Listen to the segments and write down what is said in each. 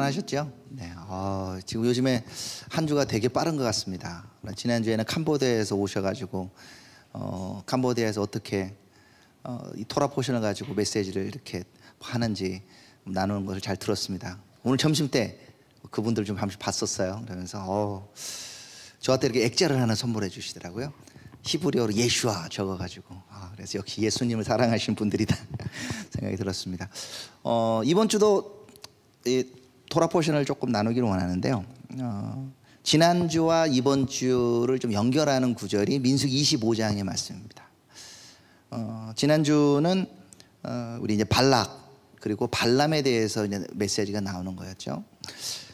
평안하셨죠? 네. 지금 요즘에 한 주가 되게 빠른 것 같습니다. 지난주에는 캄보디아에서 오셔가지고 캄보디아에서 어떻게 이 토라 포션을 가지고 메시지를 이렇게 하는지 나누는 것을 잘 들었습니다. 오늘 점심 때 그분들 좀 잠시 봤었어요. 그러면서 저한테 이렇게 액자를 하나 선물해 주시더라고요. 히브리어로 예슈아 적어가지고 그래서 역시 예수님을 사랑하시는 분들이다 생각이 들었습니다. 이번 주도 이 토라 포션을 조금 나누기를 원하는데요. 지난주와 이번 주를 좀 연결하는 구절이 민수기 25장의 말씀입니다. 지난주는 우리 이제 발락 그리고 발람에 대해서 이제 메시지가 나오는 거였죠.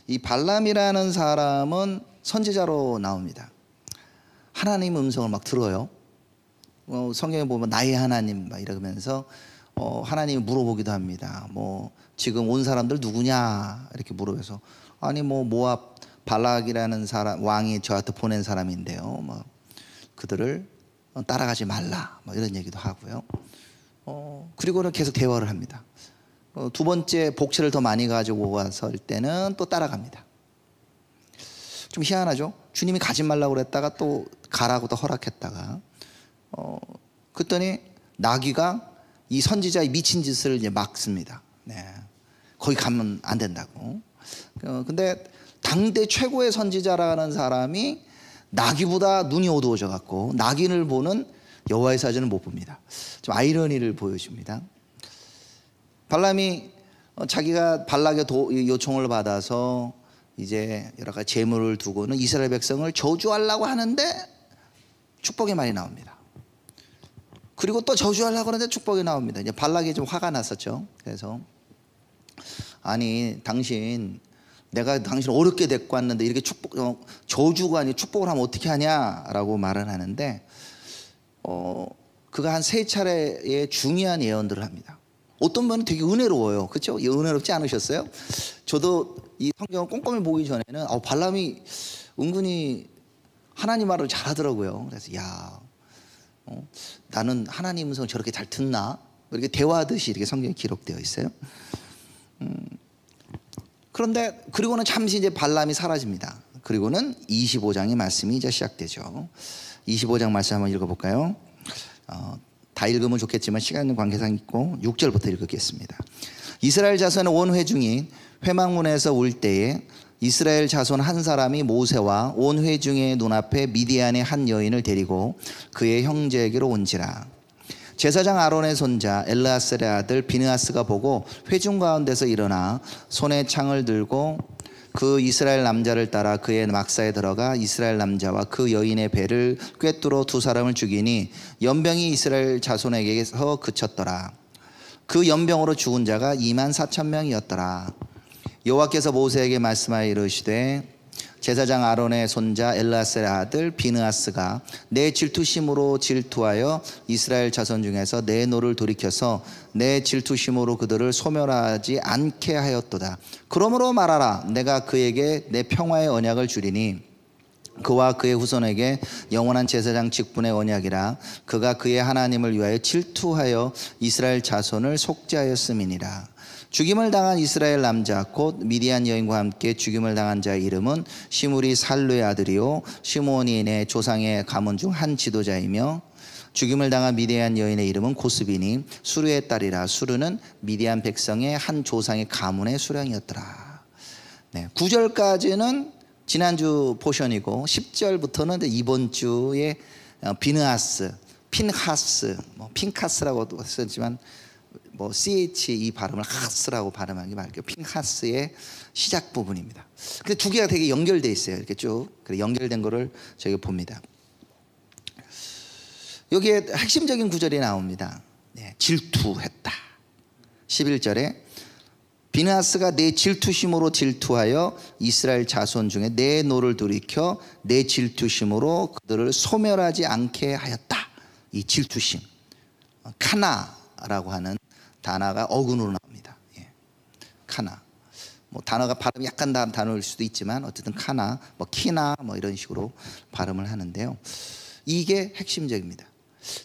이 발람이라는 사람은 선지자로 나옵니다. 하나님 음성을 막 들어요. 성경에 보면 나의 하나님 막 이러면서 하나님이 물어보기도 합니다. 뭐 지금 온 사람들 누구냐 이렇게 물어서 아니 뭐 모압 발락이라는 사람 왕이 저한테 보낸 사람인데요. 뭐 그들을 따라가지 말라 뭐 이런 얘기도 하고요. 그리고는 계속 대화를 합니다. 두 번째 복채를 더 많이 가지고 왔을 때는 또 따라갑니다. 좀 희한하죠? 주님이 가지 말라고 그랬다가 또 가라고 또 허락했다가 그랬더니 나귀가 이 선지자의 미친 짓을 이제 막습니다. 네. 거기 가면 안 된다고. 근데 당대 최고의 선지자라는 사람이 나귀보다 눈이 어두워져 갖고 나귀를 보는 여호와의 사진을 못 봅니다. 좀 아이러니를 보여줍니다. 발람이 자기가 발락의 요청을 받아서 이제 여러 가지 재물을 두고는 이스라엘 백성을 저주하려고 하는데 축복의 말이 나옵니다. 그리고 또 저주하려고 하는데 축복이 나옵니다. 이제 발락이 좀 화가 났었죠. 그래서 아니 당신 내가 당신을 어렵게 데리고 왔는데 이렇게 저주가 아니고 축복을 하면 어떻게 하냐라고 말을 하는데 그가 한 3차례의 중요한 예언들을 합니다. 어떤 분은 되게 은혜로워요. 그렇죠? 은혜롭지 않으셨어요? 저도 이 성경을 꼼꼼히 보기 전에는 발람이 은근히 하나님 말을 잘하더라고요. 그래서 나는 하나님 음성을 저렇게 잘 듣나? 이렇게 대화하듯이 이렇게 성경에 기록되어 있어요. 그런데 그리고는 잠시 이제 발람이 사라집니다. 그리고는 25장의 말씀이 이제 시작되죠. 25장 말씀 한번 읽어볼까요? 다 읽으면 좋겠지만 시간 관계상 있고 6절부터 읽겠습니다. 이스라엘 자손의 온 회중이 회막문에서 울 때에 이스라엘 자손 한 사람이 모세와 온 회중의 눈앞에 미디안의 한 여인을 데리고 그의 형제에게로 온지라. 제사장 아론의 손자 엘르아살의 아들 비느하스가 보고 회중 가운데서 일어나 손에 창을 들고 그 이스라엘 남자를 따라 그의 막사에 들어가 이스라엘 남자와 그 여인의 배를 꿰뚫어 2사람을 죽이니 연병이 이스라엘 자손에게서 그쳤더라. 그 연병으로 죽은 자가 24,000명이었더라. 여호와께서 모세에게 말씀하여 이르시되 제사장 아론의 손자 엘르아살의 아들 비느하스가 내 질투심으로 질투하여 이스라엘 자손 중에서 내 노를 돌이켜서 내 질투심으로 그들을 소멸하지 않게 하였도다. 그러므로 말하라. 내가 그에게 내 평화의 언약을 주리니 그와 그의 후손에게 영원한 제사장 직분의 언약이라. 그가 그의 하나님을 위하여 질투하여 이스라엘 자손을 속죄하였음이니라. 죽임을 당한 이스라엘 남자 곧 미디안 여인과 함께 죽임을 당한 자의 이름은 시므리 살루의 아들이요 시므온이 내 조상의 가문 중 한 지도자이며 죽임을 당한 미디안 여인의 이름은 고스비니 수르의 딸이라. 수르는 미디안 백성의 한 조상의 가문의 수령이었더라. 네, 9절까지는 지난주 포션이고 10절부터는 이번 주에 비느하스, 핀하스, 핑카스라고도 쓰지만 CH 이 발음을 하스라고 발음하기 말게요. 핑하스의 시작 부분입니다. 근데 두 개가 되게 연결되어 있어요. 이렇게 쭉 연결된 거를 저희가 봅니다. 여기에 핵심적인 구절이 나옵니다. 네, 질투했다. 11절에 비느하스가 내 질투심으로 질투하여 이스라엘 자손 중에 내 노를 돌이켜 내 질투심으로 그들을 소멸하지 않게 하였다. 이 질투심, 카나라고 하는 단어가 어근으로 나옵니다. 예. 카나. 단어가 발음이 약간 다른 단어일 수도 있지만 어쨌든 카나, 키나 이런 식으로 발음을 하는데요. 이게 핵심적입니다.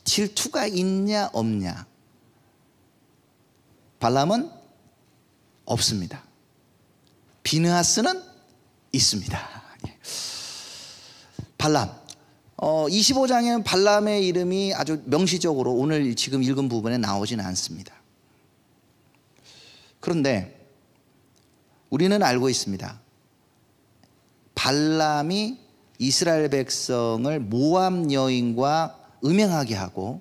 질투가 있냐 없냐. 발람은 없습니다. 비느하스는 있습니다. 발람. 25장에는 발람의 이름이 아주 명시적으로 오늘 지금 읽은 부분에 나오지는 않습니다. 그런데 우리는 알고 있습니다. 발람이 이스라엘 백성을 모압 여인과 음행하게 하고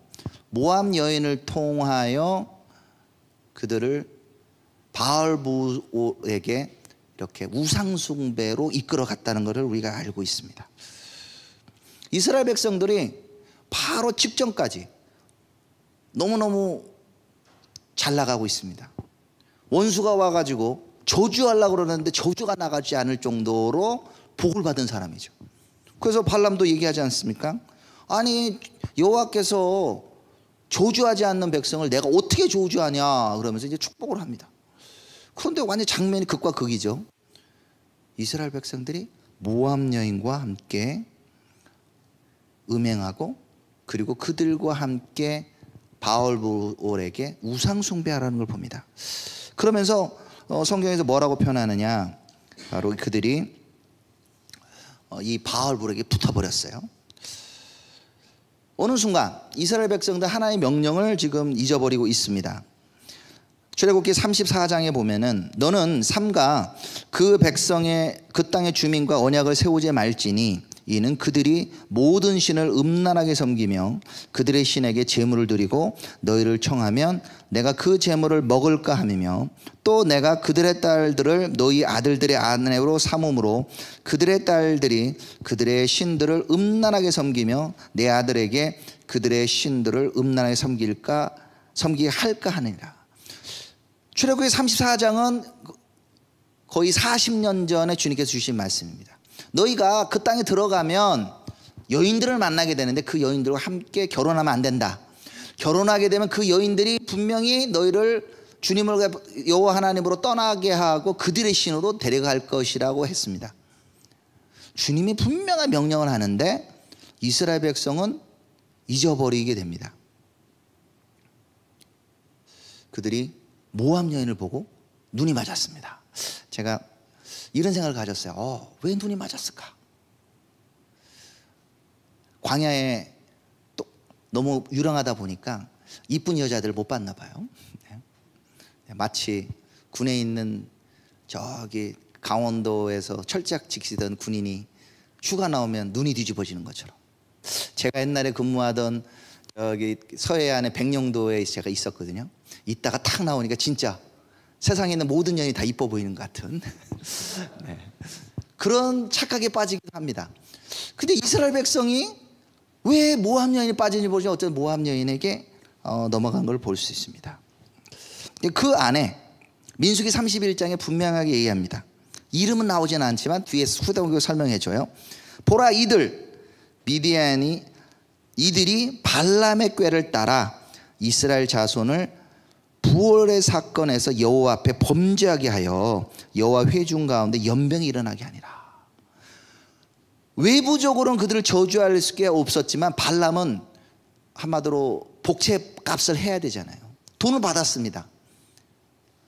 모압 여인을 통하여 그들을 바알부올에게 이렇게 우상숭배로 이끌어 갔다는 것을 우리가 알고 있습니다. 이스라엘 백성들이 바로 직전까지 너무너무 잘 나가고 있습니다. 원수가 와가지고 저주하려고 그러는데 저주가 나가지 않을 정도로 복을 받은 사람이죠. 그래서 발람도 얘기하지 않습니까? 아니 여호와께서 저주하지 않는 백성을 내가 어떻게 저주하냐 그러면서 이제 축복을 합니다. 그런데 완전 장면이 극과 극이죠. 이스라엘 백성들이 모압 여인과 함께 음행하고 그리고 그들과 함께 바알부올에게 우상 숭배하라는 걸 봅니다. 그러면서 성경에서 뭐라고 표현하느냐, 바로 그들이 이 바알부올에게 붙어버렸어요. 어느 순간 이스라엘 백성들 하나의 명령을 지금 잊어버리고 있습니다. 출애굽기 34장에 보면은 너는 삼가 그 백성의 그 땅의 주민과 언약을 세우지 말지니 이는 그들이 모든 신을 음란하게 섬기며 그들의 신에게 제물을 드리고 너희를 청하면 내가 그 제물을 먹을까 하며 또 내가 그들의 딸들을 너희 아들들의 아내로 삼음으로 그들의 딸들이 그들의 신들을 음란하게 섬기며 내 아들에게 그들의 신들을 음란하게 섬기게 할까 하느니라. 출애굽기 34장은 거의 40년 전에 주님께서 주신 말씀입니다. 너희가 그 땅에 들어가면 여인들을 만나게 되는데 그 여인들과 함께 결혼하면 안 된다. 결혼하게 되면 그 여인들이 분명히 너희를 주님을 여호와 하나님으로 떠나게 하고 그들의 신으로 데려갈 것이라고 했습니다. 주님이 분명한 명령을 하는데 이스라엘 백성은 잊어버리게 됩니다. 그들이 모압 여인을 보고 눈이 맞았습니다. 제가 이런 생각을 가졌어요. 왜 눈이 맞았을까? 광야에 또 너무 유랑하다 보니까 이쁜 여자들을 못 봤나 봐요. 마치 군에 있는 저기 강원도에서 철작 지키던 군인이 휴가 나오면 눈이 뒤집어지는 것처럼, 제가 옛날에 근무하던 여기 서해안의 백령도에 제가 있었거든요. 이따가 탁 나오니까 진짜 세상에 있는 모든 여인이 다 이뻐 보이는 것 같은 네. 그런 착각에 빠지기도 합니다. 근데 이스라엘 백성이 왜 모압 여인이 빠지는지 보죠. 어떤 모압 여인에게 넘어간 걸 볼 수 있습니다. 그 안에 민수기 31장에 분명하게 얘기합니다. 이름은 나오지는 않지만 뒤에 후대국이 설명해줘요. 보라, 이들이 발람의 꾀를 따라 이스라엘 자손을 부올의 사건에서 여호와 앞에 범죄하게 하여 여호와 회중 가운데 연병이 일어나게 하니라. 외부적으로는 그들을 저주할 수가 없었지만 발람은 한마디로 복채 값을 해야 되잖아요. 돈을 받았습니다.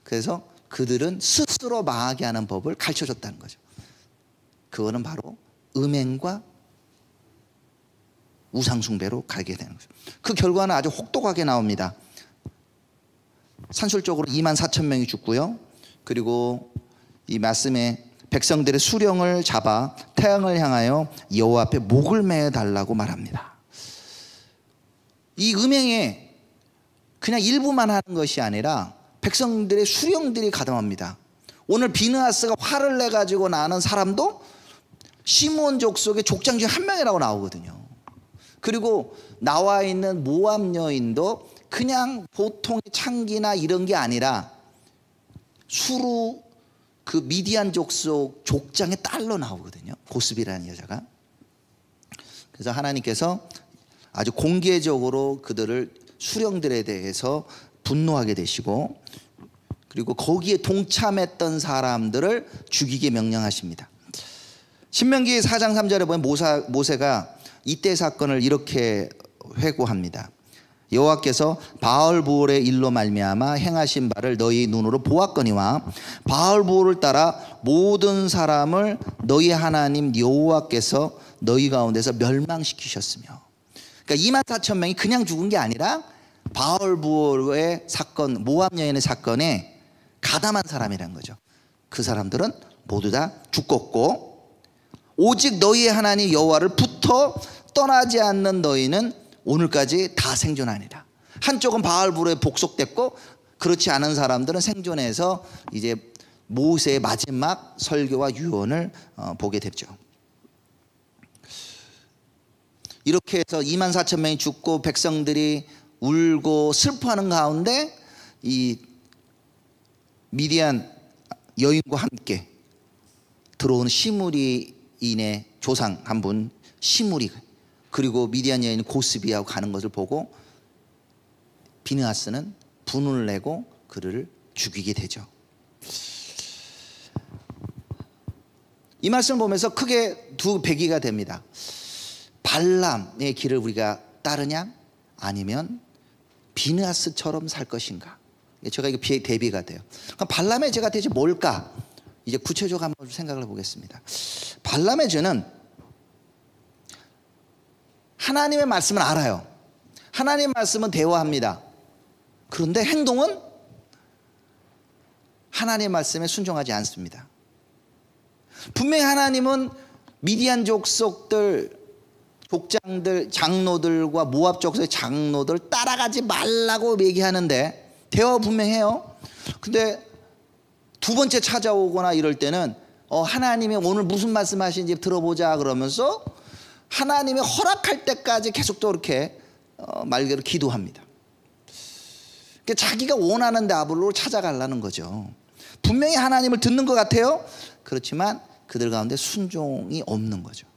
그래서 그들은 스스로 망하게 하는 법을 가르쳐줬다는 거죠. 그거는 바로 음행과 우상숭배로 가게 되는 거죠. 그 결과는 아주 혹독하게 나옵니다. 산술적으로 24,000명이 죽고요. 그리고 이 말씀에 백성들의 수령을 잡아 태양을 향하여 여호와 앞에 목을 매어 달라고 말합니다. 이 음행에 그냥 일부만 하는 것이 아니라 백성들의 수령들이 가담합니다. 오늘 비느하스가 화를 내 가지고 나는 사람도 시므온 족속의 족장 중 한 명이라고 나오거든요. 그리고 나와 있는 모압 여인도 그냥 보통의 창기나 이런 게 아니라 수루 그 미디안 족속 족장의 딸로 나오거든요. 고스비라는 여자가. 그래서 하나님께서 아주 공개적으로 그들을 수령들에 대해서 분노하게 되시고 그리고 거기에 동참했던 사람들을 죽이게 명령하십니다. 신명기 4장 3절에 보면 모세가 이때 사건을 이렇게 회고합니다. 여호와께서 바알부올의 일로 말미암아 행하신 바를 너희 눈으로 보았거니와 바알부올을 따라 모든 사람을 너희 하나님 여호와께서 너희 가운데서 멸망시키셨으며. 그러니까 24,000명이 그냥 죽은 게 아니라 바알부올의 사건, 모압 여인의 사건에 가담한 사람이라는 거죠. 그 사람들은 모두 다 죽었고, 오직 너희의 하나님 여호와를 붙어 떠나지 않는 너희는 오늘까지 다 생존하니라. 한쪽은 바알부올에 복속됐고, 그렇지 않은 사람들은 생존해서 이제 모세의 마지막 설교와 유언을 보게 됐죠. 이렇게 해서 24,000명이 죽고 백성들이 울고 슬퍼하는 가운데 이 미디안 여인과 함께 들어오는 시므리인의 조상 한 분 시므리, 그리고 미디안 여인 고스비하고 가는 것을 보고 비느하스는 분을 내고 그를 죽이게 되죠. 이 말씀을 보면서 크게 두 배기가 됩니다. 발람의 길을 우리가 따르냐, 아니면 비느하스처럼 살 것인가. 제가 이게 대비가 돼요. 그럼 발람의 죄가 대체 뭘까? 이제 구체적으로 한번 생각을 해보겠습니다. 발람의 죄는 하나님의 말씀을 알아요. 하나님의 말씀은 대화합니다. 그런데 행동은 하나님의 말씀에 순종하지 않습니다. 분명히 하나님은 미디안 족속들, 족장들, 장로들과 모압 족속의 장로들 따라가지 말라고 얘기하는데 대화 분명해요. 근데 두 번째 찾아오거나 이럴 때는 하나님이 오늘 무슨 말씀하시는지 들어보자 그러면서 하나님이 허락할 때까지 계속 또 이렇게 말 그대로 기도합니다. 그러니까 자기가 원하는 답으로 찾아가려는 거죠. 분명히 하나님을 듣는 것 같아요. 그렇지만 그들 가운데 순종이 없는 거죠.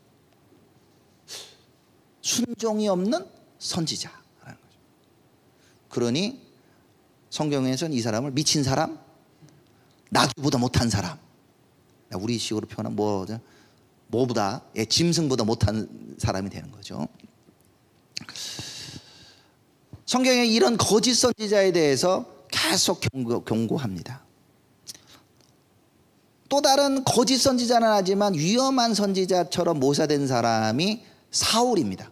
순종이 없는 선지자라는 거죠. 그러니 성경에서는 이 사람을 미친 사람, 나귀보다 못한 사람, 우리 식으로 표현하면 뭐보다, 짐승보다 못한 사람이 되는 거죠. 성경에 이런 거짓 선지자에 대해서 계속 경고합니다. 또 다른 거짓 선지자는 하지만 위험한 선지자처럼 모사된 사람이 사울입니다.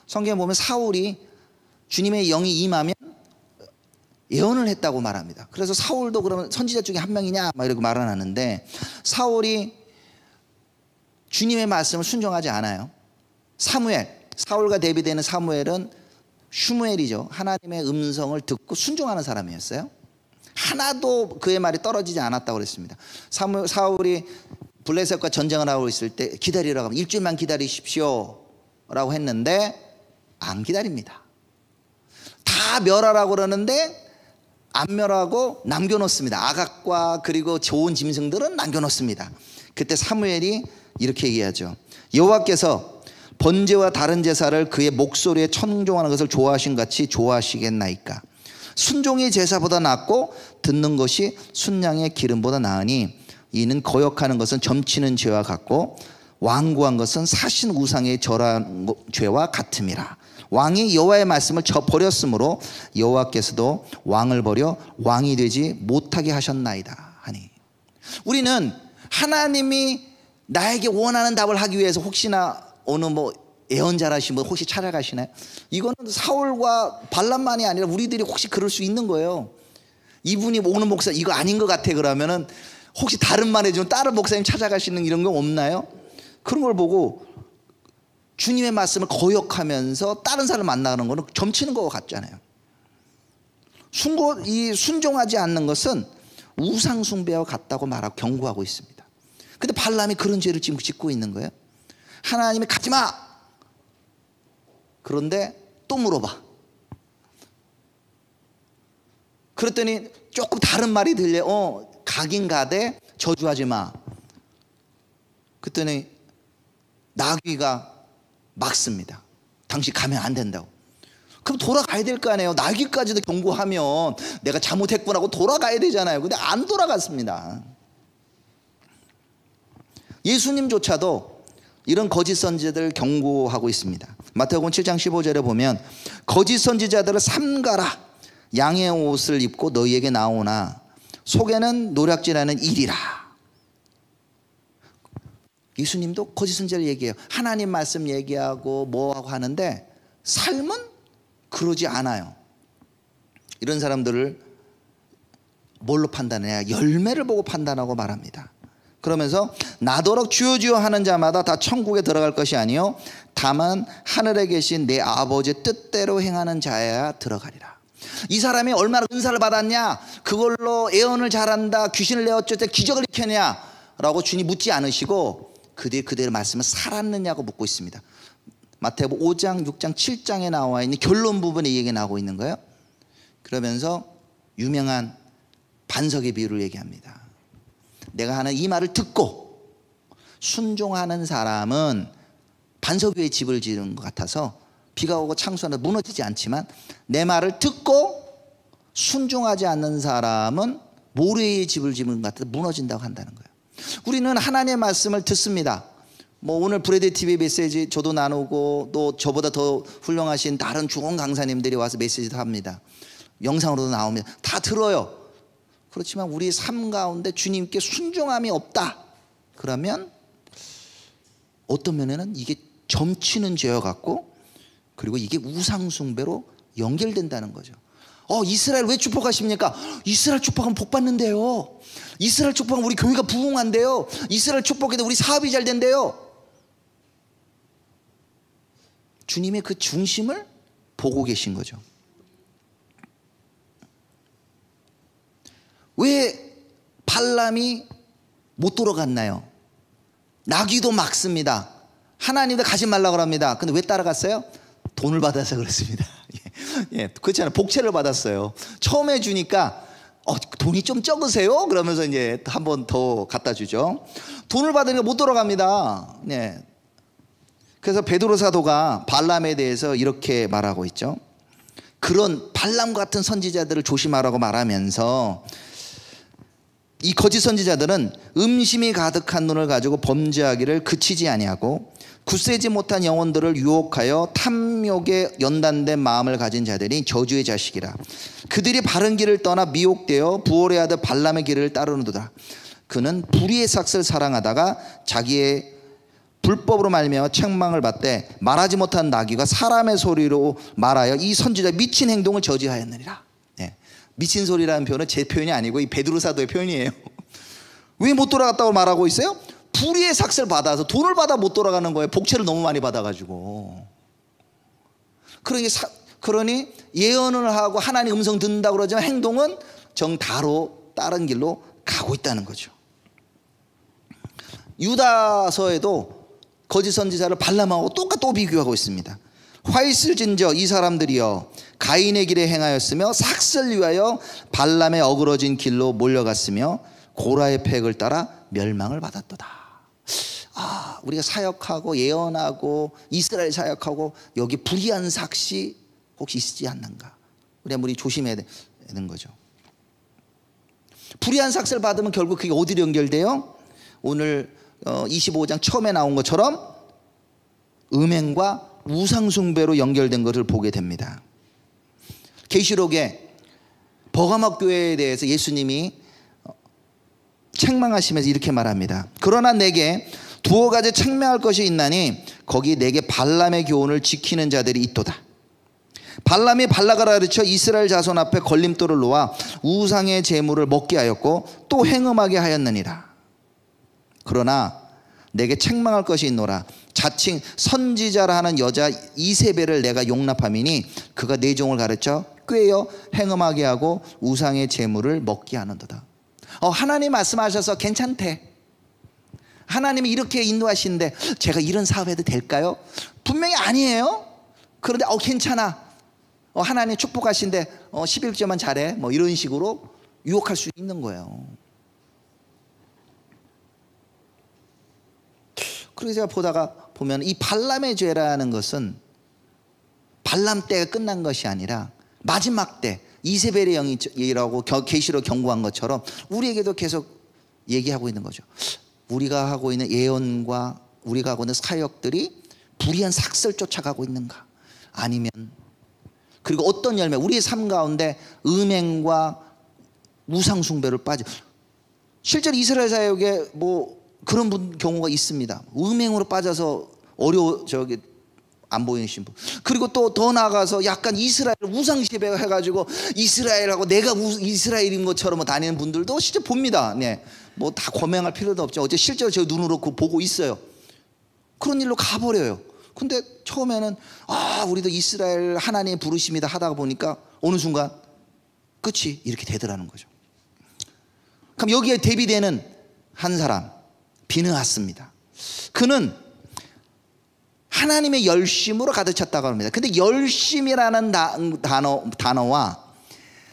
성경에 보면 사울이 주님의 영이 임하면 예언을 했다고 말합니다. 그래서 사울도 그러면 선지자 중에 한 명이냐 막 이러고 말을 하는데, 사울이 주님의 말씀을 순종하지 않아요. 사울과 대비되는 사무엘은 슈무엘이죠. 하나님의 음성을 듣고 순종하는 사람이었어요. 하나도 그의 말이 떨어지지 않았다고 그랬습니다. 사울이 블레셋과 전쟁을 하고 있을 때 기다리라고 하면 일주일만 기다리십시오 라고 했는데 안 기다립니다. 다 멸하라고 그러는데 안 멸하고 남겨놓습니다. 아각과 그리고 좋은 짐승들은 남겨놓습니다. 그때 사무엘이 이렇게 얘기하죠. 여호와께서 번제와 다른 제사를 그의 목소리에 청종하는 것을 좋아하신 같이 좋아하시겠나이까. 순종이 제사보다 낫고 듣는 것이 순양의 기름보다 나으니 이는 거역하는 것은 점치는 죄와 같고 완고한 것은 사신 우상의 절한 죄와 같음이라. 왕이 여호와의 말씀을 버렸으므로 여호와께서도 왕을 버려 왕이 되지 못하게 하셨나이다 하니. 우리는 하나님이 나에게 원하는 답을 하기 위해서 혹시나 어느 예언자라신 분 혹시 찾아가시나요? 이거는 사울과 발람만이 아니라 우리들이 혹시 그럴 수 있는 거예요. 이분이 오는 목사 이거 아닌 것 같아 그러면은 혹시 다른 말 해주면 다른 목사님 찾아가시는 이런 거 없나요? 그런 걸 보고 주님의 말씀을 거역하면서 다른 사람을 만나는 거는 점치는 것 같잖아요. 순종하지 않는 것은 우상 숭배와 같다고 말하고 경고하고 있습니다. 근데 발람이 그런 죄를 지금 짓고 있는 거예요. 하나님이 가지마. 그런데 또 물어봐. 그랬더니 조금 다른 말이 들려. 가긴 가되 저주하지 마. 그랬더니 나귀가 막습니다. 당신 가면 안 된다고. 그럼 돌아가야 될 거 아니에요. 나귀까지도 경고하면 내가 잘못했구나 하고 돌아가야 되잖아요. 근데 안 돌아갔습니다. 예수님조차도 이런 거짓 선지자들 경고하고 있습니다. 마태복음 7장 15절에 보면 거짓 선지자들을 삼가라. 양의 옷을 입고 너희에게 나오나 속에는 노략질하는 일이라. 예수님도 거짓 선지자를 얘기해요. 하나님 말씀 얘기하고 뭐하고 하는데 삶은 그러지 않아요. 이런 사람들을 뭘로 판단해야? 열매를 보고 판단하고 말합니다. 그러면서 나더러 주여 주여 하는 자마다 다 천국에 들어갈 것이 아니요 다만 하늘에 계신 내 아버지의 뜻대로 행하는 자야 들어가리라. 이 사람이 얼마나 은사를 받았냐, 그걸로 예언을 잘한다, 귀신을 내어쫓아 기적을 일으켰냐 라고 주님 묻지 않으시고 그대로 말씀을 살았느냐고 묻고 있습니다. 마태복음 5장, 6장, 7장에 나와 있는 결론 부분에 이 얘기가 나오고 있는 거예요. 그러면서 유명한 반석의 비유를 얘기합니다. 내가 하는 이 말을 듣고 순종하는 사람은 반석 위에 집을 지은 것 같아서 비가 오고 창수하는 무너지지 않지만, 내 말을 듣고 순종하지 않는 사람은 모래 위에 집을 지은 것 같아서 무너진다고 한다는 거예요. 우리는 하나님의 말씀을 듣습니다. 뭐 오늘 브레드 TV 메시지 저도 나누고 또 저보다 더 훌륭하신 다른 좋은 강사님들이 와서 메시지도 합니다. 영상으로도 나옵니다. 다 들어요. 그렇지만 우리 삶 가운데 주님께 순종함이 없다. 그러면 어떤 면에는 이게 점치는 죄와 같고, 그리고 이게 우상숭배로 연결된다는 거죠. 이스라엘 왜 축복하십니까? 이스라엘 축복하면 복 받는데요. 이스라엘 축복하면 우리 교회가 부흥한대요. 이스라엘 축복해도 우리 사업이 잘 된대요. 주님의 그 중심을 보고 계신 거죠. 왜 발람이 못 돌아갔나요? 나귀도 막습니다. 하나님도 가지 말라고 합니다. 근데 왜 따라갔어요? 돈을 받아서 그렇습니다. 예, 그렇잖아요. 복채를 받았어요. 처음에 주니까 돈이 좀 적으세요? 그러면서 이제 한 번 더 갖다 주죠. 돈을 받으니까 못 돌아갑니다. 예. 그래서 베드로 사도가 발람에 대해서 이렇게 말하고 있죠. 그런 발람 같은 선지자들을 조심하라고 말하면서, 이 거짓 선지자들은 음심이 가득한 눈을 가지고 범죄하기를 그치지 아니하고 굳세지 못한 영혼들을 유혹하여 탐욕에 연단된 마음을 가진 자들이 저주의 자식이라. 그들이 바른 길을 떠나 미혹되어 부올의 아들 발람의 길을 따르는도다. 그는 불의의 삭슬 사랑하다가 자기의 불법으로 말미암아 책망을 받되 말하지 못한 나귀가 사람의 소리로 말하여 이 선지자 미친 행동을 저지하였느니라. 네. 미친 소리라는 표현은 제 표현이 아니고 이 베드로 사도의 표현이에요. 왜 못 돌아갔다고 말하고 있어요? 불의의 삭슬 받아서 돈을 받아 못 돌아가는 거예요. 복채를 너무 많이 받아가지고. 그러니 예언을 하고 하나님 음성 듣는다고 그러지만 행동은 정다로 다른 길로 가고 있다는 거죠. 유다서에도 거짓 선지자를 발람하고 또 비교하고 있습니다. 화 있을진저 이 사람들이여 가인의 길에 행하였으며 삭슬 위하여 발람의 어그러진 길로 몰려갔으며 고라의 팩을 따라 멸망을 받았도다. 우리가 사역하고 예언하고 이스라엘 사역하고 여기 불의한 삭시 혹시 있지 않는가? 우리 조심해야 되는 거죠. 불의한 삭스를 받으면 결국 그게 어디로 연결돼요? 오늘 25장 처음에 나온 것처럼 음행과 우상숭배로 연결된 것을 보게 됩니다. 계시록에 버가목 교회에 대해서 예수님이 책망하시면서 이렇게 말합니다. 그러나 내게 두어 가지 책망할 것이 있나니 거기 내게 발람의 교훈을 지키는 자들이 있도다. 발람이 발락을 가르쳐 이스라엘 자손 앞에 걸림돌을 놓아 우상의 제물을 먹게 하였고 또 행음하게 하였느니라. 그러나 내게 책망할 것이 있노라. 자칭 선지자라 하는 여자 이세벨을 내가 용납함이니 그가 내 종을 가르쳐 꾀어 행음하게 하고 우상의 제물을 먹게 하는도다. 하나님 말씀하셔서 괜찮대. 하나님이 이렇게 인도하시는데 제가 이런 사업해도 될까요? 분명히 아니에요. 그런데 괜찮아. 하나님 축복하신데 11조만 잘해. 뭐 이런 식으로 유혹할 수 있는 거예요. 그래서 제가 보면 이 발람의 죄라는 것은 발람 때가 끝난 것이 아니라 마지막 때 이세벨의 영이라고 계시록 경고한 것처럼 우리에게도 계속 얘기하고 있는 거죠. 우리가 하고 있는 예언과 우리가 하고 있는 사역들이 불의한 삭슬 쫓아가고 있는가? 아니면 그리고 어떤 열매, 우리의 삶 가운데 음행과 우상숭배를 빠져. 실제로 이스라엘 사역에 뭐 그런 경우가 있습니다. 음행으로 빠져서 안 보이신 분. 그리고 또 더 나아가서 약간 이스라엘 우상시배 해가지고 이스라엘하고 내가 이스라엘인 것처럼 다니는 분들도 실제 봅니다. 네. 뭐 다 고명할 필요도 없죠. 어제 실제로 제 눈으로 보고 있어요. 그런 일로 가버려요. 근데 처음에는 우리도 이스라엘 하나님의 부르심이다 하다가 보니까 어느 순간 끝이 이렇게 되더라는 거죠. 그럼 여기에 대비되는 한 사람, 비느하스입니다. 그는 하나님의 열심으로 가득 찼다고 합니다. 근데 열심이라는 단어와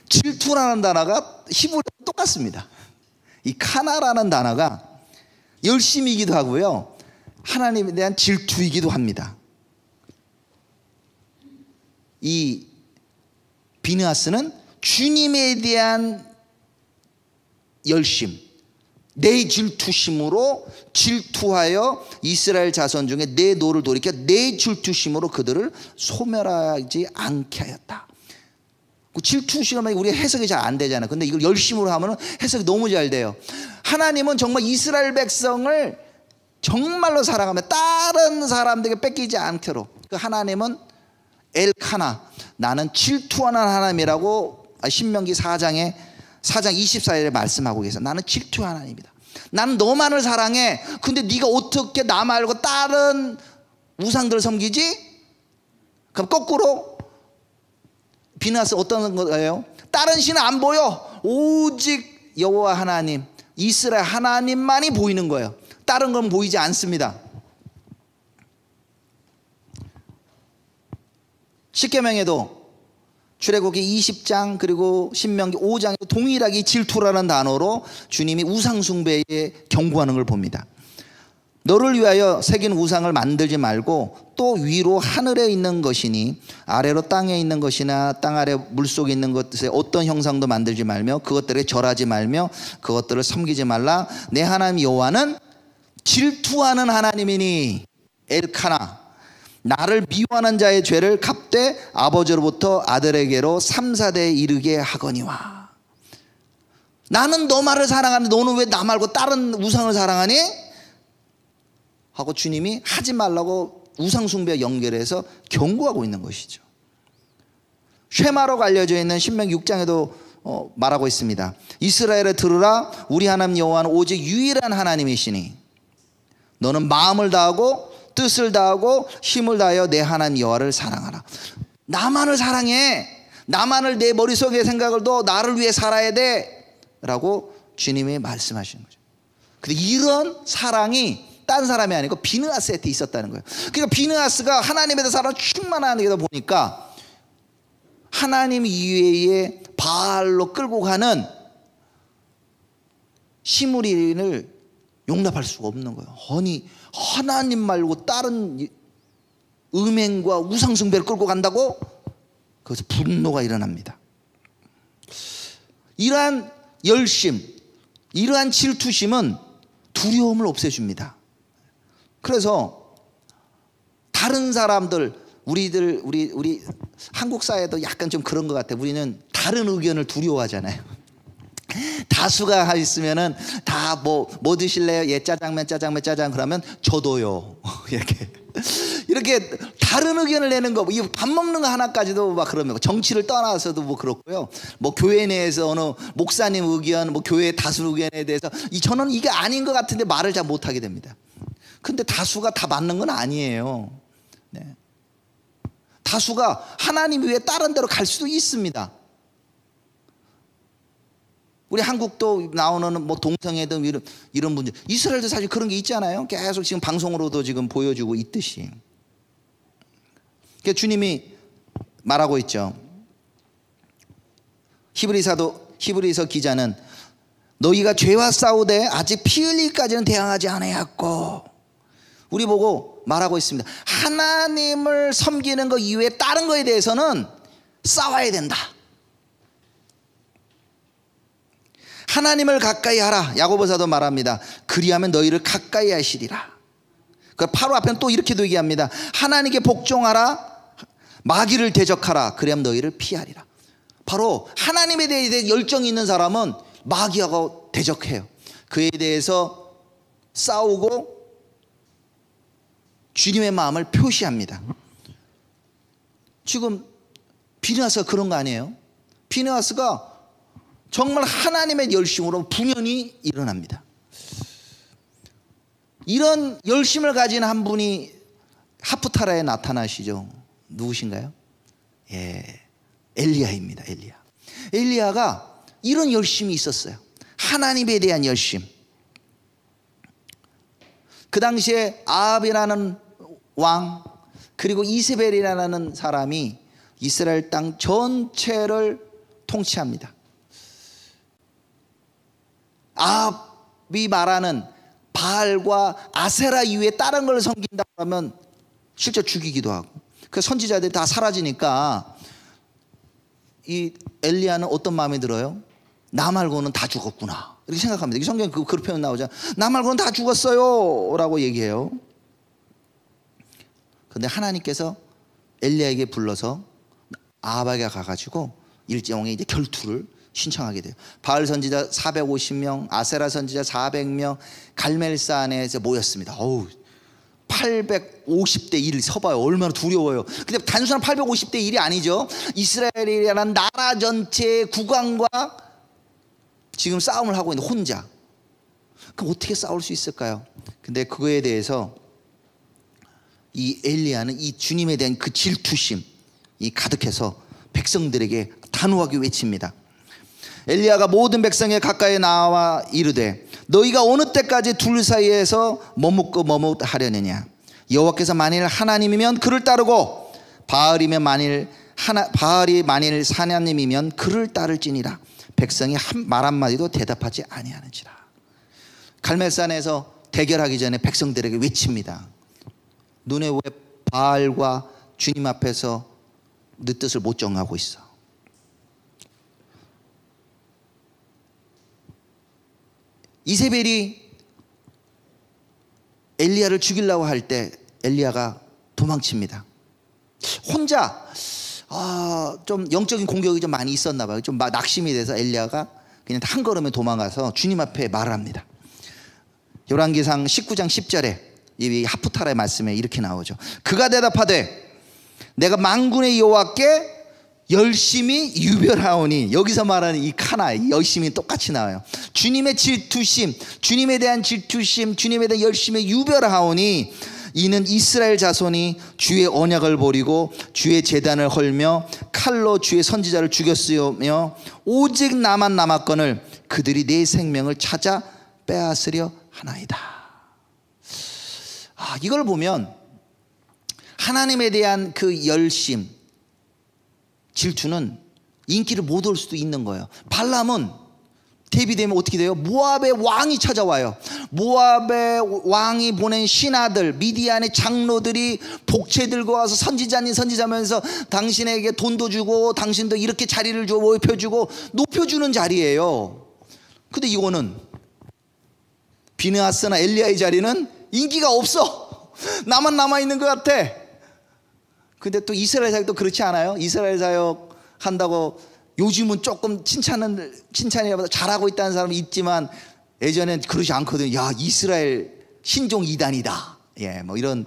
질투라는 단어가 히브리어로 똑같습니다. 이 카나라는 단어가 열심이기도 하고요, 하나님에 대한 질투이기도 합니다. 이 비느하스는 주님에 대한 열심, 내 질투심으로 질투하여 이스라엘 자손 중에 내 노를 돌이켜 내 질투심으로 그들을 소멸하지 않게 하였다. 질투심은 우리가 해석이 잘 안 되잖아요. 근데 이걸 열심으로 하면 해석이 너무 잘 돼요. 하나님은 정말 이스라엘 백성을 정말로 사랑하며 다른 사람들에게 뺏기지 않도록, 그 하나님은 엘카나, 나는 질투하는 하나님이라고 신명기 4장 24절에 말씀하고 계세요. 나는 질투 하나님이다. 나는 너만을 사랑해. 근데 네가 어떻게 나 말고 다른 우상들을 섬기지? 그럼 거꾸로 비느하스 어떤 거예요? 다른 신은 안 보여. 오직 여호와 하나님, 이스라엘 하나님만이 보이는 거예요. 다른 건 보이지 않습니다. 십계명에도 출애굽기 20장 그리고 신명기 5장에도 동일하게 질투라는 단어로 주님이 우상숭배에 경고하는 걸 봅니다. 너를 위하여 새긴 우상을 만들지 말고 또 위로 하늘에 있는 것이니 아래로 땅에 있는 것이나 땅 아래 물속에 있는 것에 어떤 형상도 만들지 말며 그것들에 절하지 말며 그것들을 섬기지 말라. 내 하나님 여호와는 질투하는 하나님이니 엘카나, 나를 미워하는 자의 죄를 갚되 아버지로부터 아들에게로 3, 4대에 이르게 하거니와. 나는 너만을 사랑하는데 너는 왜 나 말고 다른 우상을 사랑하니? 하고 주님이 하지 말라고 우상숭배와 연결해서 경고하고 있는 것이죠. 쉐마로 알려져 있는 신명기 6장에도 말하고 있습니다. 이스라엘에 들으라, 우리 하나님 여호와는 오직 유일한 하나님이시니 너는 마음을 다하고 뜻을 다하고 힘을 다하여 내 하나님 여호와를 사랑하라. 나만을 사랑해. 나만을 내 머릿속에 생각을 둬. 나를 위해 살아야 돼 라고 주님이 말씀하시는 거죠. 근데 이런 사랑이 딴 사람이 아니고 비느하스한테 있었다는 거예요. 그러니까 비느하스가 하나님에 대해서 사랑 충만하게 보니까 하나님 이외에 바알로 끌고 가는 시므리를 용납할 수가 없는 거예요. 아니 하나님 말고 다른 음행과 우상숭배를 끌고 간다고? 거기서 분노가 일어납니다. 이러한 열심, 이러한 질투심은 두려움을 없애줍니다. 그래서 다른 사람들, 우리 한국 사회도 약간 좀 그런 것 같아요. 우리는 다른 의견을 두려워하잖아요. 다수가 있으면은 다 뭐 드실래요? 예, 짜장면 그러면 저도요. 이렇게 다른 의견을 내는 거, 이 밥 먹는 거 하나까지도 막 그러면 정치를 떠나서도 뭐 그렇고요. 뭐 교회 내에서 어느 목사님 의견, 뭐 교회 다수 의견에 대해서 저는 이게 아닌 것 같은데 말을 잘 못하게 됩니다. 근데 다수가 다 맞는 건 아니에요. 네. 다수가 하나님 외에 다른 데로 갈 수도 있습니다. 우리 한국도 나오는 뭐 동성애든 이런 문제, 이스라엘도 사실 그런 게 있잖아요. 계속 지금 방송으로도 지금 보여주고 있듯이. 그러니까 주님이 말하고 있죠. 히브리서 기자는 너희가 죄와 싸우되 아직 피 흘리기까지는 대항하지 않았고, 우리 보고 말하고 있습니다. 하나님을 섬기는 것 이외에 다른 거에 대해서는 싸워야 된다. 하나님을 가까이 하라. 야고보서도 말합니다. 그리하면 너희를 가까이 하시리라. 그 바로 앞에는 또 이렇게도 얘기합니다. 하나님께 복종하라, 마귀를 대적하라, 그래야 너희를 피하리라. 바로 하나님에 대해 열정이 있는 사람은 마귀하고 대적해요. 그에 대해서 싸우고 주님의 마음을 표시합니다. 지금 비느하스가 그런 거 아니에요? 비느하스가 정말 하나님의 열심으로 분연히 일어납니다. 이런 열심을 가진 한 분이 하프타라에 나타나시죠. 누구신가요? 예, 엘리야입니다. 엘리야가 이런 열심이 있었어요. 하나님에 대한 열심. 그 당시에 아합이라는 왕, 그리고 이세벨이라는 사람이 이스라엘 땅 전체를 통치합니다. 아합이 말하는 바알과 아세라 이외에 다른 걸 섬긴다고 하면 실제 죽이기도 하고, 그 선지자들이 다 사라지니까 이 엘리야는 어떤 마음이 들어요? 나 말고는 다 죽었구나, 이렇게 생각합니다. 이 성경에 그런 표현 나오죠. 나 말고는 다 죽었어요 라고 얘기해요. 그런데 하나님께서 엘리야에게 불러서 아합에게 가가지고 일정의 이제 결투를 신청하게 돼요. 바알 선지자 450명, 아세라 선지자 400명, 갈멜산에서 모였습니다. 어우, 850대 1 서봐요. 얼마나 두려워요. 근데 단순한 850대 1이 아니죠. 이스라엘이라는 나라 전체의 국왕과 지금 싸움을 하고 있는 혼자. 그럼 어떻게 싸울 수 있을까요? 근데 그거에 대해서 이 엘리야는 이 주님에 대한 그 질투심이 가득해서 백성들에게 단호하게 외칩니다. 엘리야가 모든 백성에 가까이 나와 이르되 너희가 어느 때까지 둘 사이에서 머뭇고 머뭇하려느냐. 여호와께서 만일 하나님이면 그를 따르고 바알이 만일 하나님이면 그를 따를지니라. 백성이 말 한마디도 대답하지 아니하는지라. 갈멜산에서 대결하기 전에 백성들에게 외칩니다. 너네 왜 바알과 주님 앞에서 네 뜻을 못 정하고 있어? 이세벨이 엘리야를 죽이려고 할 때 엘리야가 도망칩니다. 혼자 좀 영적인 공격이 좀 많이 있었나 봐요. 좀 낙심이 돼서 엘리야가 그냥 한 걸음에 도망가서 주님 앞에 말을 합니다. 열왕기상 19장 10절에 이 하프타라의 말씀에 이렇게 나오죠. 그가 대답하되 내가 만군의 여호와께 열심히 유별하오니. 여기서 말하는 이 카나, 이 열심이 똑같이 나와요. 주님의 질투심, 주님에 대한 질투심, 주님에 대한 열심에 유별하오니 이는 이스라엘 자손이 주의 언약을 버리고 주의 제단을 헐며 칼로 주의 선지자를 죽였으며 오직 나만 남았거늘 그들이 내 생명을 찾아 빼앗으려 하나이다. 이걸 보면 하나님에 대한 그 열심, 질투는 인기를 못 얻을 수도 있는 거예요. 발람은 대비되면 어떻게 돼요? 모압의 왕이 찾아와요. 모압의 왕이 보낸 신하들, 미디안의 장로들이 복채 들고 와서 선지자님 선지자면서 당신에게 돈도 주고 당신도 이렇게 자리를 줘 높여주고 높여주는 자리예요. 근데 이거는 비느하스나 엘리야의 자리는 인기가 없어. 나만 남아있는 것 같아. 근데 또 이스라엘 사역도 그렇지 않아요? 이스라엘 사역 한다고 요즘은 조금 칭찬이라보다 잘하고 있다는 사람이 있지만 예전엔 그러지 않거든요. 야, 이스라엘 신종 이단이다. 예, 뭐 이런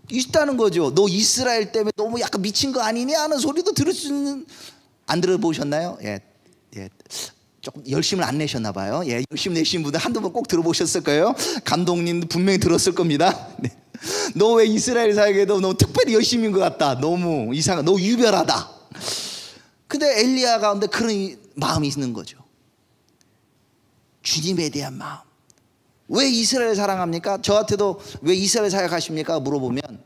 있다는 거죠. 너 이스라엘 때문에 너무 약간 미친 거 아니냐 하는 소리도 들을 수는. 안 들어보셨나요? 예. 조금 열심을 안 내셨나 봐요. 예, 열심 내신 분들 한두 번 꼭 들어보셨을 거예요. 감독님도 분명히 들었을 겁니다. 네. 너 왜 이스라엘 사역에도 너무 특별히 열심인 것 같다. 너무 이상하다. 너무 유별하다. 근데 엘리야 가운데 그런 마음이 있는 거죠. 주님에 대한 마음. 왜 이스라엘 사랑합니까? 저한테도 왜 이스라엘 사역하십니까? 물어보면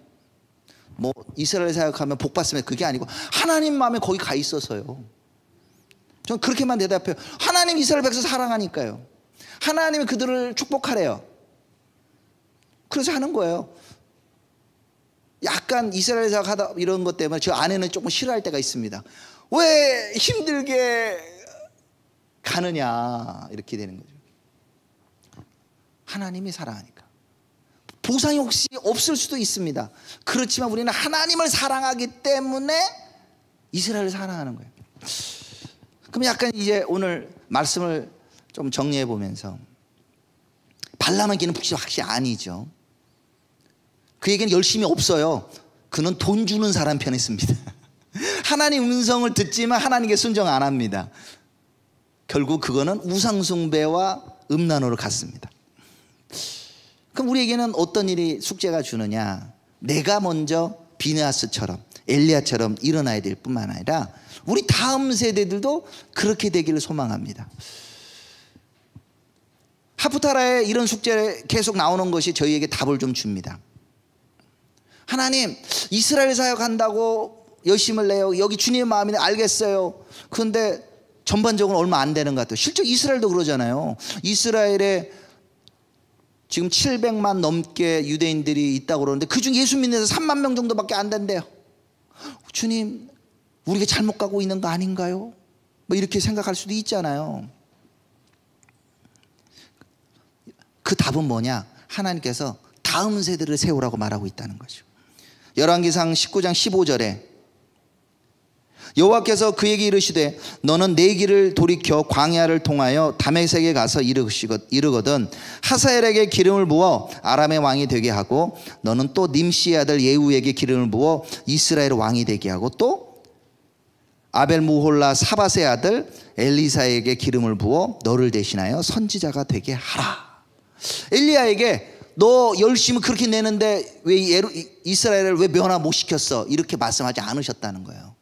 뭐 이스라엘 사역하면 복 받으면 그게 아니고 하나님 마음에 거기 가 있어서요. 저는 그렇게만 대답해요. 하나님 이스라엘 백성 사랑하니까요. 하나님이 그들을 축복하래요. 그래서 하는 거예요. 약간 이스라엘 사역하다 이런 것 때문에 저 아내는 조금 싫어할 때가 있습니다. 왜 힘들게 가느냐 이렇게 되는 거죠. 하나님이 사랑하니까. 보상이 혹시 없을 수도 있습니다. 그렇지만 우리는 하나님을 사랑하기 때문에 이스라엘을 사랑하는 거예요. 그럼 약간 이제 오늘 말씀을 좀 정리해 보면서, 발람에게는 확실히 아니죠. 그에게는 열심이 없어요. 그는 돈 주는 사람 편에 씁니다. 하나님 음성을 듣지만 하나님께 순종 안 합니다. 결국 그거는 우상숭배와 음란으로 갔습니다. 그럼 우리에게는 어떤 일이 숙제가 주느냐? 내가 먼저 비느하스처럼 엘리야처럼 일어나야 될 뿐만 아니라 우리 다음 세대들도 그렇게 되기를 소망합니다. 하프타라의 이런 숙제 계속 나오는 것이 저희에게 답을 좀 줍니다. 하나님, 이스라엘 사역한다고 열심을 내요. 여기 주님의 마음이 알겠어요. 그런데 전반적으로 얼마 안 되는 것 같아요. 실제 이스라엘도 그러잖아요. 이스라엘에 지금 700만 넘게 유대인들이 있다고 그러는데 그중 예수 믿는 데서 3만 명 정도밖에 안 된대요. 주님, 우리가 잘못 가고 있는 거 아닌가요? 뭐 이렇게 생각할 수도 있잖아요. 그 답은 뭐냐? 하나님께서 다음 세대를 세우라고 말하고 있다는 거죠. 열왕기상 19장 15절에 여호와께서 그에게 이르시되 너는 내 길을 돌이켜 광야를 통하여 다메섹에 가서 이르거든 하사엘에게 기름을 부어 아람의 왕이 되게 하고 너는 또 님시의 아들 예후에게 기름을 부어 이스라엘 왕이 되게 하고 또 아벨무홀라 사밧의 아들 엘리사에게 기름을 부어 너를 대신하여 선지자가 되게 하라. 엘리야에게 너 열심히 그렇게 내는데 왜 이스라엘을 왜 변화 못 시켰어? 이렇게 말씀하지 않으셨다는 거예요.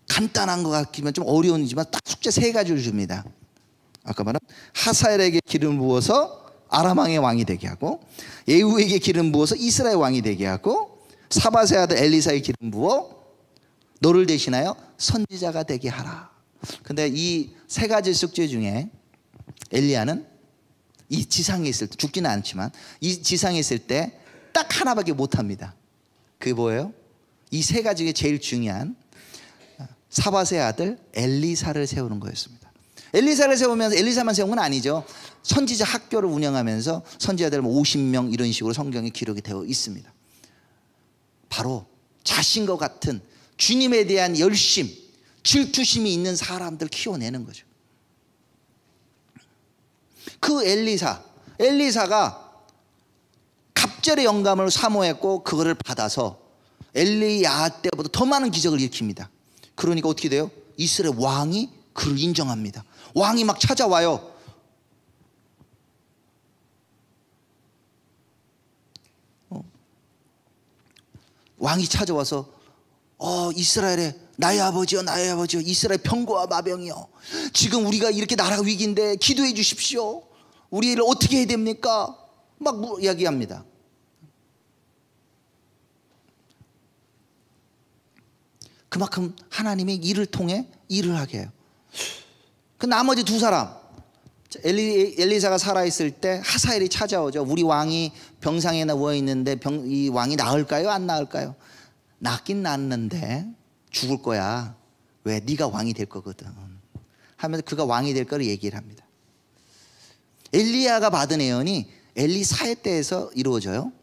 간단한 것 같기만 좀 어려운지만 딱 숙제 3가지를 줍니다. 아까 말한 하사엘에게 기름 부어서 아람 왕의 왕이 되게 하고, 예후에게 기름 부어서 이스라엘 왕이 되게 하고, 사밧의 아들 엘리사에 기름 부어 너를 대신하여 선지자가 되게 하라. 근데 이 3가지 숙제 중에 엘리야는 이 지상에 있을 때, 죽지는 않지만 이 지상에 있을 때 딱 하나밖에 못합니다. 그게 뭐예요? 이 3가지 중에 제일 중요한 사밧의 아들 엘리사를 세우는 거였습니다. 엘리사를 세우면서 엘리사만 세운 건 아니죠. 선지자 학교를 운영하면서 선지자들 50명 이런 식으로 성경에 기록이 되어 있습니다. 바로 자신과 같은 주님에 대한 열심, 질투심이 있는 사람들 키워내는 거죠. 그 엘리사가 갑절의 영감을 사모했고 그거를 받아서 엘리야 때보다 더 많은 기적을 일으킵니다. 그러니까 어떻게 돼요? 이스라엘 왕이 그를 인정합니다. 왕이 막 찾아와요. 왕이 찾아와서 이스라엘의 나의 아버지여 나의 아버지여 이스라엘 병거와 마병이여 지금 우리가 이렇게 나라가 위기인데 기도해 주십시오. 우리를 어떻게 해야 됩니까? 막 이야기합니다. 그만큼 하나님이 이를 통해 일을 하게 해요. 그 나머지 2사람 엘리사가 살아있을 때 하사엘이 찾아오죠. 우리 왕이 병상에 누워있는데 이 왕이 나을까요? 안 나을까요? 낫긴 낫는데 죽을 거야. 왜? 네가 왕이 될 거거든 하면서 그가 왕이 될 거를 얘기를 합니다. 엘리야가 받은 예언이 엘리사의 때에서 이루어져요.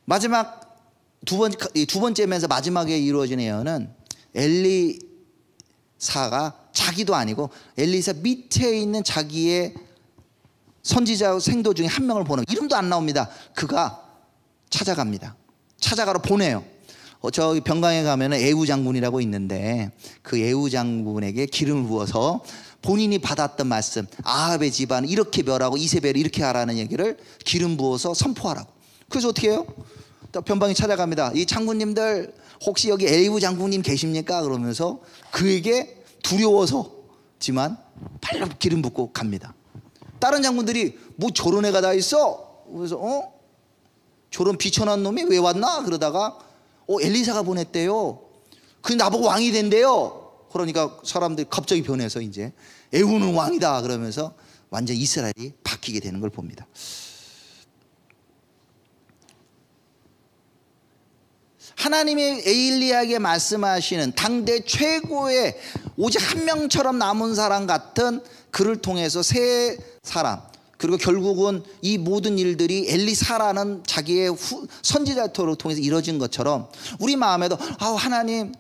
마지막 두 번째면서 마지막에 이루어진 예언은 엘리사가 자기도 아니고 엘리사 밑에 있는 자기의 선지자 생도 중에 한 명을 보내요. 이름도 안 나옵니다. 그가 찾아갑니다. 찾아가러 보내요. 저기 병강에 가면은 예후 장군이라고 있는데 그 예후 장군에게 기름을 부어서 본인이 받았던 말씀 아합의 집안을 이렇게 멸하고 이세벨을 이렇게 하라는 얘기를 기름 부어서 선포하라고. 그래서 어떻게 해요? 변방이 찾아갑니다. 이 장군님들 혹시 여기 예후 장군님 계십니까? 그러면서 그에게 두려워서지만 발로 기름 붓고 갑니다. 다른 장군들이 뭐 저런 애가 다 있어? 그래서 저런 비천한 놈이 왜 왔나? 그러다가 엘리사가 보냈대요. 그 나보고 왕이 된대요. 그러니까 사람들이 갑자기 변해서 이제 예후는 왕이다 그러면서 완전 이스라엘이 바뀌게 되는 걸 봅니다. 하나님이 엘리야에게 말씀하시는 당대 최고의 오직 한 명처럼 남은 사람 같은 그를 통해서 세 사람, 그리고 결국은 이 모든 일들이 엘리사라는 자기의 선지자를 통해서 이루어진 것처럼 우리 마음에도 하나님,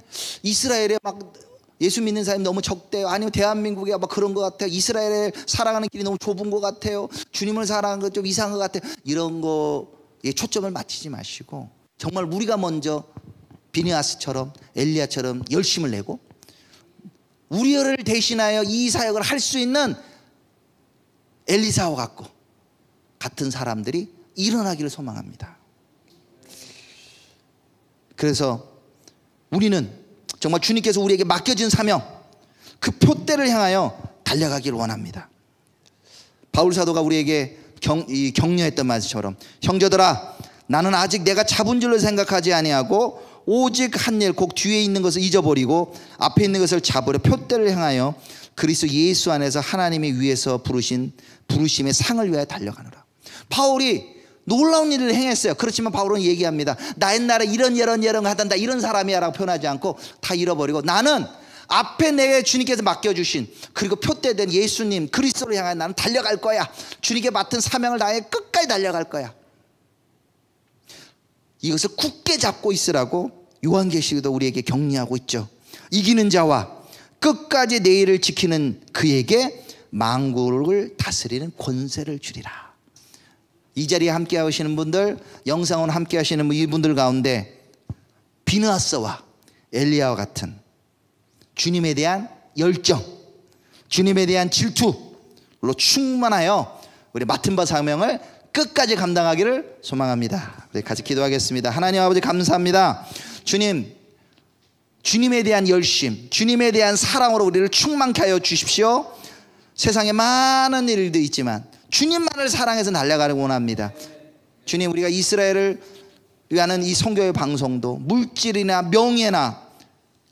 이스라엘에 막 예수 믿는 사람이 너무 적대요. 아니면 대한민국에 막 그런 것 같아요. 이스라엘을 사랑하는 길이 너무 좁은 것 같아요. 주님을 사랑하는 것 좀 이상한 것 같아요. 이런 거에 초점을 맞추지 마시고 정말 우리가 먼저 비느하스처럼 엘리야처럼 열심을 내고 우리를 대신하여 이 사역을 할 수 있는 엘리사와 같은 사람들이 일어나기를 소망합니다. 그래서 우리는 정말 주님께서 우리에게 맡겨진 사명, 그 표대를 향하여 달려가기를 원합니다. 바울 사도가 우리에게 격려했던 말처럼, 형제들아, 나는 아직 내가 잡은 줄로 생각하지 아니하고 오직 한 일 곧 뒤에 있는 것을 잊어버리고 앞에 있는 것을 잡으려 표대를 향하여 그리스도 예수 안에서 하나님이 위에서 부르신 부르심의 상을 위하여 달려가노라. 바울이 놀라운 일을 행했어요. 그렇지만 바울은 얘기합니다. 나 옛날에 이런 하던 나 이런 사람이야 라고 표현하지 않고 다 잃어버리고 나는 앞에 내게 주님께서 맡겨주신 그리고 표대된 예수님 그리스도를 향하여 나는 달려갈 거야. 주님께 맡은 사명을 다해 끝까지 달려갈 거야. 이것을 굳게 잡고 있으라고 요한계시록도 우리에게 격려하고 있죠. 이기는 자와 끝까지 내일을 지키는 그에게 만국을 다스리는 권세를 주리라. 이 자리에 함께 하시는 분들, 영상으로 함께 하시는 이분들 가운데 비느하스와 엘리야와 같은 주님에 대한 열정, 주님에 대한 질투로 충만하여 우리 맡은 바 사명을 끝까지 감당하기를 소망합니다. 우리 같이 기도하겠습니다. 하나님 아버지 감사합니다. 주님에 대한 열심, 주님에 대한 사랑으로 우리를 충만케 하여 주십시오. 세상에 많은 일도 있지만 주님만을 사랑해서 달려가기를 원합니다. 주님, 우리가 이스라엘을 위하는 이 선교의 방송도 물질이나 명예나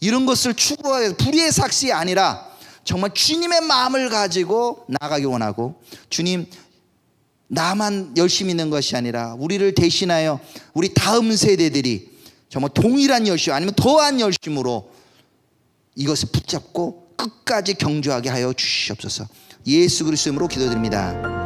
이런 것을 추구하여 불의의 삭시 아니라 정말 주님의 마음을 가지고 나아가기 원하고, 주님, 나만 열심히 있는 것이 아니라 우리를 대신하여 우리 다음 세대들이 정말 동일한 열심 아니면 더한 열심으로 이것을 붙잡고 끝까지 경주하게 하여 주시옵소서. 예수 그리스도 이름으로 기도드립니다.